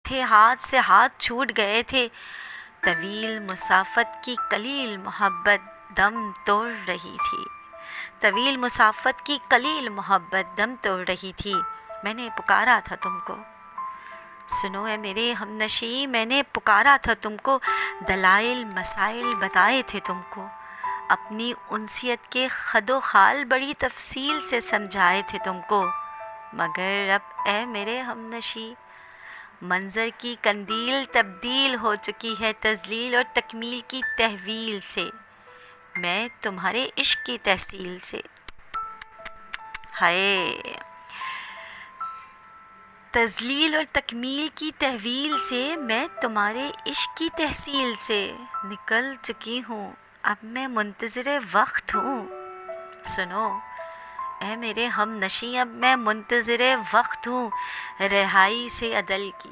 تھے ہاتھ سے ہاتھ چھوٹ گئے تھے، طویل مسافت کی قلیل محبت دم توڑ رہی تھی، طویل مسافت کی قلیل محبت دم توڑ رہی تھی۔ میں نے پکارا تھا تم کو، سنو اے میرے ہم نشیں، میں نے پکارا تھا تم کو، دلائل مسائل بتائے تھے تم کو، اپنی انسیت کے خد و خال بڑی تفصیل سے سمجھائے تھے تم کو، مگر اب اے میرے ہم نشیں، منظر کی قندیل تبدیل ہو چکی ہے تذلیل اور تکمیل کی تحویل سے، میں تمہارے عشق کی تحصیل سے۔ ہائے، تذلیل اور تکمیل کی تحویل سے، میں تمہارے عشق کی تحصیل سے نکل چکی ہوں، اب میں منتظر وقت ہوں۔ سنو اے میرے ہم نشیں، اب میں منتظر وقت ہوں، رہائی سے عدل کی،